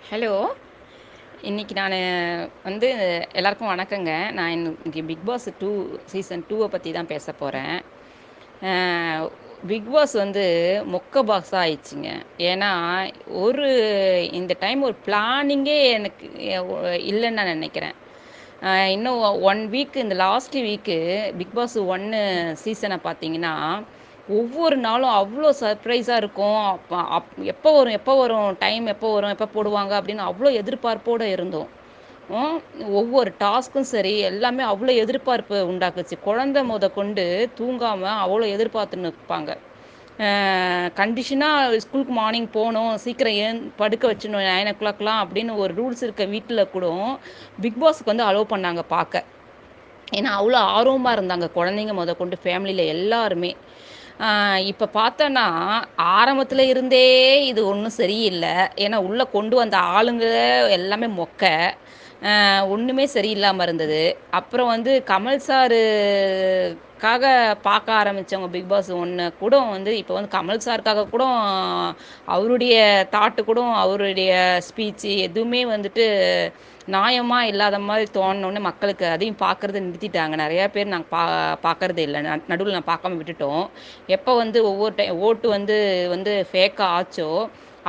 Hello. இன்னைக்கு நான் வந்து எல்லாருக்கும் வணக்கங்க. நான் இன்னைக்கு பிக் பாஸ் 2 சீசன் 2 பற்றி தான் பேச போகிறேன். பிக் பாஸ் வந்து மொக்க பாக்ஸாக ஆயிடுச்சுங்க. ஏன்னா ஒரு இந்த டைம் ஒரு பிளானிங்கே எனக்கு இல்லைன்னு நான் நினைக்கிறேன். இன்னும் 1 வீக் இந்த லாஸ்ட் வீக்கு பிக் பாஸ் 1 சீசனை பார்த்தீங்கன்னா ஒவ்வொரு நாளும் அவ்வளோ சர்ப்ரைஸாக இருக்கும். எப்போ வரும் எப்போ வரும் டைம் எப்போ வரும் எப்போ போடுவாங்க அப்படின்னு அவ்வளோ எதிர்பார்ப்போடு இருந்தோம். ம், ஒவ்வொரு டாஸ்க்கும் சரி எல்லாமே அவ்வளோ எதிர்பார்ப்பு உண்டாக்குச்சு. குழந்தை கொண்டு தூங்காமல் அவ்வளோ எதிர்பார்த்துன்னு இருப்பாங்க. கண்டிஷனாக ஸ்கூலுக்கு மார்னிங் போகணும், சீக்கிரம் படுக்க வச்சிடணும் 9 o'clockலாம் அப்படின்னு ஒரு ரூல்ஸ் இருக்க வீட்டில் கூட பிக் பாஸ்க்கு வந்து அலோவ் பண்ணாங்க பார்க்க. ஏன்னா அவ்வளோ ஆர்வமாக இருந்தாங்க குழந்தைங்க கொண்டு ஃபேமிலியில் எல்லாருமே. இப்போ பார்த்தோன்னா ஆரம்பத்தில் இருந்தே இது ஒன்றும் சரியில்லை. ஏன்னா உள்ளே கொண்டு வந்த ஆளுங்க எல்லாமே மொக்க. ஒன்றுமே சரியில்லாமல் இருந்தது. அப்புறம் வந்து கமல் சாருக்காக பார்க்க ஆரம்பித்தவங்க பிக் பாஸ் ஒன்று கூட வந்து இப்போ வந்து கமல் சாருக்காக கூட அவருடைய தாட்டு கூட அவருடைய ஸ்பீச்சு எதுவுமே வந்துட்டு நியாயமாக இல்லாத மாதிரி தோணுனோடனே மக்களுக்கு அதையும் பார்க்குறத நிறுத்திட்டாங்க. நிறையா பேர் நாங்கள் பார்க்கறதே இல்லை. நடுவில் நான் பார்க்காம விட்டுட்டோம். எப்போ வந்து ஒவ்வொரு ஓட்டு வந்து வந்து ஃபேக்காக ஆச்சோ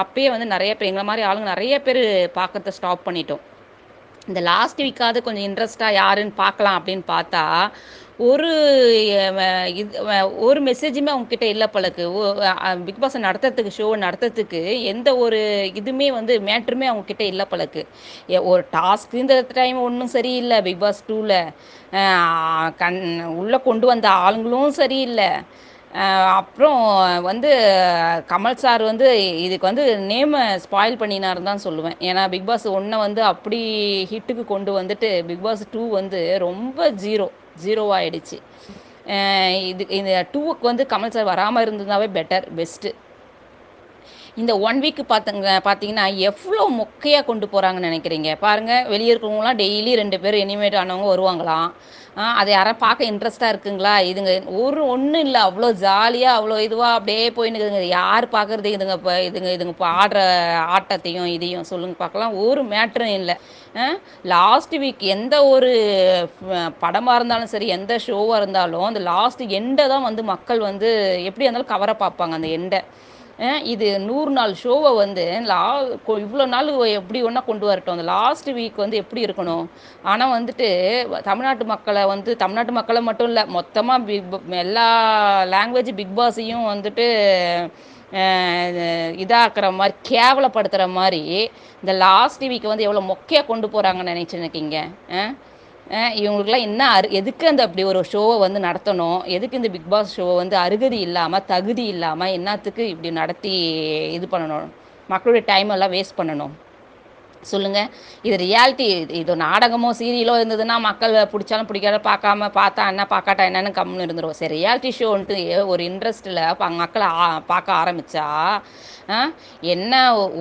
அப்பயே வந்து நிறைய பேர் எங்களை மாதிரி ஆளுங்க நிறைய பேர் பார்க்கறத ஸ்டாப் பண்ணிட்டோம். இந்த லாஸ்ட் வீக்காவது கொஞ்சம் இன்ட்ரெஸ்ட்டாக யாருன்னு பார்க்கலாம் அப்படின்னு பார்த்தா ஒரு ஒரு மெசேஜுமே அவங்கக்கிட்ட இல்லை பழக்கு. பிக் பாஸ் நடத்துறதுக்கு ஷோ நடத்துறதுக்கு எந்த ஒரு இதுவுமே வந்து மேட்ருமே அவங்கக்கிட்ட இல்லை பழக்கு. ஒரு டாஸ்க்கு இந்த டைம் ஒன்றும் சரியில்லை பிக் பாஸ் 2ல். கண் உள்ளே கொண்டு வந்த ஆளுங்களும் சரியில்லை. அப்புறம் வந்து கமல் சார் வந்து இதுக்கு வந்து நேமை ஸ்பாயில் பண்ணினாருன்னு தான் சொல்லுவேன். ஏன்னா பிக் பாஸ் 1 வந்து அப்படி ஹிட்டுக்கு கொண்டு வந்துட்டு பிக் பாஸ் 2 வந்து ரொம்ப ஜீரோவாகிடுச்சு. இந்த 2க்கு வந்து கமல் சார் வராமல் இருந்ததாவே பெஸ்ட்டு. இந்த 1 வீக் பார்த்தீங்கன்னா எவ்வளோ மொக்கையாக கொண்டு போகிறாங்கன்னு நினைக்கிறீங்க பாருங்கள். வெளியே இருக்கிறவங்களாம் டெய்லி 2 பேர் எனிமேட் ஆனவங்க வருவாங்களாம். அதை யாரும் பார்க்க இன்ட்ரெஸ்ட்டாக இருக்குங்களா? இதுங்க ஒன்றும் இல்லை, அவ்வளோ ஜாலியாக அவ்வளோ இதுவாக அப்படியே போயின்னு இருக்குதுங்க. யார் பார்க்குறது இதுங்க? இப்போ இதுங்க இப்போ ஆடுற ஆட்டத்தையும் இதையும் சொல்லுங்க பார்க்கலாம். ஒரு மேட்ரும் இல்லை. லாஸ்ட் வீக் எந்த ஒரு படமாக இருந்தாலும் சரி எந்த ஷோவாக இருந்தாலும் அந்த லாஸ்ட் எண்டை தான் வந்து மக்கள் வந்து எப்படி இருந்தாலும் கவரை பார்ப்பாங்க அந்த எண்டை. இது 100 நாள் ஷோவை வந்து இவ்வளோ நாள் எப்படி ஒன்றா கொண்டு வரட்டும். அந்த லாஸ்ட் வீக் வந்து எப்படி இருக்கணும். ஆனால் வந்துட்டு தமிழ்நாட்டு மக்களை மட்டும் இல்லை, மொத்தமாக எல்லா லாங்குவேஜ் பிக் பாஸையும் வந்துட்டு இதாக்குற மாதிரி கேவலப்படுத்துகிற மாதிரி இந்த லாஸ்ட் வீக் வந்து எவ்வளோ மொக்கையாக கொண்டு போகிறாங்கன்னு நினச்சிருக்கீங்க. இவங்களுக்குலாம் என்ன எதுக்கு அந்த அப்படி ஒரு ஷோவை வந்து நடத்தணும்? எதுக்கு இந்த பிக் பாஸ் ஷோவை வந்து அருகதி இல்லாமல் தகுதி இல்லாமல் என்னத்துக்கு இப்படி நடத்தி இது பண்ணணும்? மக்களுடைய டைம் எல்லாம் வேஸ்ட் பண்ணணும் சொல்லுங்கள். இது ரியாலிட்டி. இது நாடகமோ சீரியலோ இருந்ததுன்னா மக்கள் பிடிச்சாலும் பிடிக்காத பார்க்காம பார்த்தா என்ன பார்க்காட்டா என்னன்னு கம்முன்னு இருந்துருவோம். சரி, ரியாலிட்டி ஷோன்ட்டு ஒரு இன்ட்ரெஸ்ட்டில் மக்களை பார்க்க ஆரம்பித்தா என்ன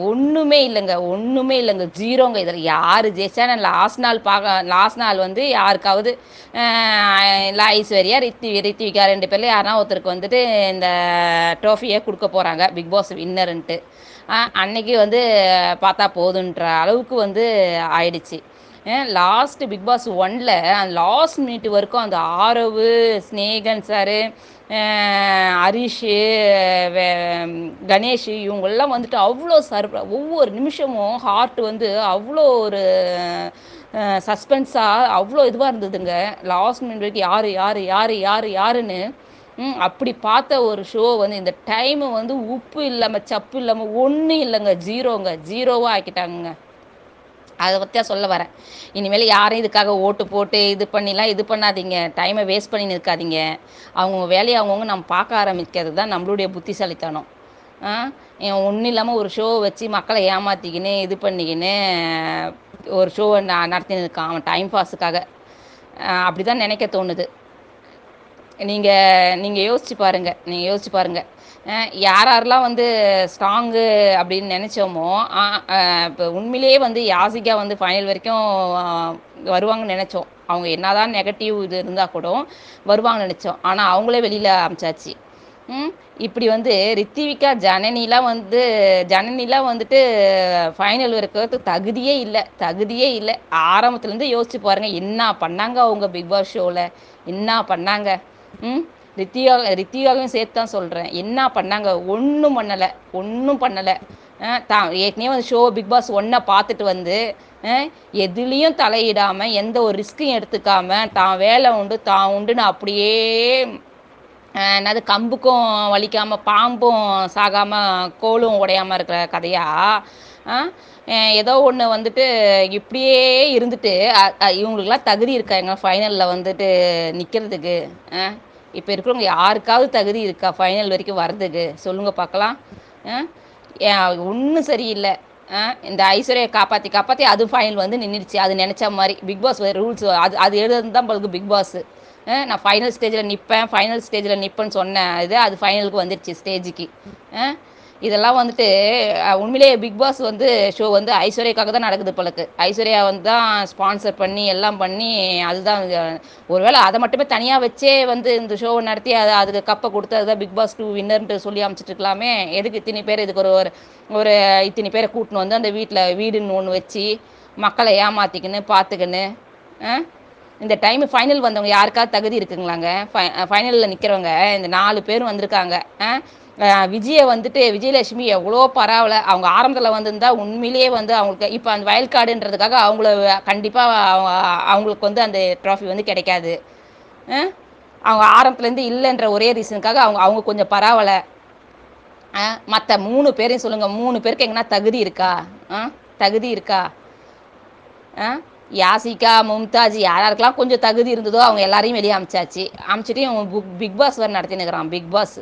ஒன்றுமே இல்லைங்க, ஜீரோங்க. இதில் யார் ஜெயிச்சா நான் லாஸ்ட் நாள் வந்து யாருக்காவது ஐஸ்வர்யா ரித்விகா 2 பேரில் யாருனா ஒருத்தருக்கு வந்துட்டு இந்த ட்ரோஃபியை கொடுக்க போகிறாங்க பிக் பாஸ் வின்னருன்ட்டு. அன்னைக்கு வந்து பார்த்தா போதுன்ற அளவுக்கு வந்து ஆயிடுச்சு. லாஸ்ட் பிக் பாஸ் 1ல் அந்த லாஸ்ட் மினிட் வரைக்கும் அந்த ஆரவு, ஸ்னேகன் சாரு, ஹரிஷு, கணேஷ் இவங்கெல்லாம் வந்துட்டு அவ்வளோ ஒவ்வொரு நிமிஷமும் ஹார்ட் வந்து அவ்வளோ ஒரு சஸ்பென்ஸாக அவ்வளோ இதுவாக இருந்ததுங்க. லாஸ்ட் மினிட் வரைக்கும் யாருன்னு அப்படி பார்த்த ஒரு ஷோ வந்து இந்த டைமு வந்து உப்பு இல்லாமல் சப்பு இல்லாமல் ஒன்றும் இல்லைங்க, ஜீரோவாக ஆக்கிட்டாங்க. அதை பற்றியா சொல்ல வரேன். இனிமேல் யாரும் இதுக்காக ஓட்டு போட்டு இது பண்ணாதீங்க, டைமை வேஸ்ட் பண்ணி நிற்காதீங்க. அவங்கவுங்க வேலையை அவங்கவுங்க நம்ம பார்க்க ஆரம்பிக்கிறது தான் நம்மளுடைய புத்திசாலித்தனம். ஒன்றும் இல்லாமல் ஒரு ஷோவை வச்சு மக்களை ஏமாற்றிக்கின்னு பண்ணிக்கின்னு ஒரு ஷோவை நடத்தின்னு இருக்கான் அவன் டைம் பாஸுக்காக. அப்படி தான் நினைக்க தோணுது. நீங்கள் யோசிச்சு பாருங்கள். யாரெல்லாம் வந்து ஸ்ட்ராங்கு அப்படின்னு நினச்சோமோ இப்போ உண்மையிலேயே வந்து யாசிகா வந்து ஃபைனல் வரைக்கும் வருவாங்கன்னு நினச்சோம். அவங்க என்னதான் நெகட்டிவ் இது இருந்தால் கூட வருவாங்கன்னு நினச்சோம். ஆனால் அவங்களே வெளியில் அமிச்சாச்சு. ம். இப்படி வந்து ரித்திவிகா, ஜனனிலாம் வந்துட்டு ஃபைனல் வரைக்கும் தகுதியே இல்ல. தகுதியே இல்ல. ஆரம்பத்துலேருந்து யோசிச்சு பாருங்க. என்ன பண்ணாங்க அவங்க பிக் பாஸ் ஷோல? என்ன பண்ணாங்க? ம். ரித்திகாவையும் சேர்த்து தான் சொல்றேன். என்ன பண்ணாங்க? ஒண்ணும் பண்ணல. ஒண்ணும் பண்ணல. தான் ஏற்கனவே வந்து பிக் பாஸ் 1 பார்த்துட்டு வந்து, அ எதுலயும் தலையிடாம, எந்த ஒரு ரிஸ்க்கையும் எடுத்துக்காம, தான் வேலை உண்டு, தான் உண்டுன்னு அப்படியே என்னது கம்புக்கும் வலிக்காம பாம்பும் சாகாம கோலும் உடையாம இருக்கிற கதையா ஆ? ஏதோ ஒன்று வந்துட்டு இப்படியே இருந்துட்டு இவங்களுக்குலாம் தகுதி இருக்கா எங்க ஃபைனலில் வந்துட்டு நிற்கிறதுக்கு இப்போ இருக்கிறவங்க யாருக்காவது தகுதி இருக்கா ஃபைனல் வரைக்கும் வர்றதுக்கு சொல்லுங்க பார்க்கலாம் ஒன்றும் சரியில்லை இந்த ஐஸ்வர்யா காப்பாற்றி காப்பாற்றி அது ஃபைனல் வந்து நின்றுடுச்சு அது நினச்ச மாதிரி பிக் பாஸ் ரூல்ஸ் அது எழுதுறது தான் பழகு பிக் பாஸ் நான் ஃபைனல் ஸ்டேஜில் நிற்பேன்னு சொன்னேன் அது ஃபைனலுக்கு வந்துடுச்சு ஸ்டேஜுக்கு இதெல்லாம் வந்துட்டு உண்மையிலேயே பிக் பாஸ் வந்து ஷோ வந்து ஐஸ்வர்யாக்காக தான் நடக்குது போலக்கு ஐஸ்வர்யா வந்து தான் ஸ்பான்சர் பண்ணி எல்லாம் பண்ணி அதுதான் ஒருவேளை அதை மட்டுமே தனியாக வச்சே வந்து இந்த ஷோவை நடத்தி அதுக்கு கப்பை கொடுத்து அதுதான் பிக் பாஸ் 2 வின்னர்ன்ட்டு சொல்லி அமைச்சிட்டு இருக்கலாமே எதுக்கு இத்தனை பேர் இதுக்கு ஒரு இத்தனை பேரை கூட்டின்னு வந்து அந்த வீடுன்னு ஒன்று வச்சு மக்களை ஏமாற்றிக்கின்னு பார்த்துக்கின்னு இந்த டைம் ஃபைனல் வந்தவங்க யாருக்காவது தகுதி இருக்குங்களாங்க ஃபைனலில் நிற்கிறவங்க இந்த 4 பேரும் வந்திருக்காங்க விஜயலட்சுமி எவ்வளோ பரவாயில்ல அவங்க ஆரம்பத்தில் வந்திருந்தா உண்மையிலேயே வந்து அவங்களுக்கு இப்போ அந்த வயல் கார்டுன்றதுக்காக அவங்கள கண்டிப்பாக அவங்களுக்கு வந்து அந்த ட்ராஃபி வந்து கிடைக்காது அவங்க ஆரம்பத்துலேருந்து இல்லைன்ற ஒரே ரீசனுக்காக அவங்க கொஞ்சம் பரவாயில்ல மற்ற 3 பேரையும் சொல்லுங்கள் 3 பேருக்கு எங்கன்னா தகுதி இருக்கா யாசிகா மும்தாஜ் யாருக்கெல்லாம் கொஞ்சம் தகுதி இருந்ததோ அவங்க எல்லாரையும் வெளியே அமிச்சிட்டு பிக் பாஸ் வேறு நடத்தினுக்கிறான் பிக் பாஸ்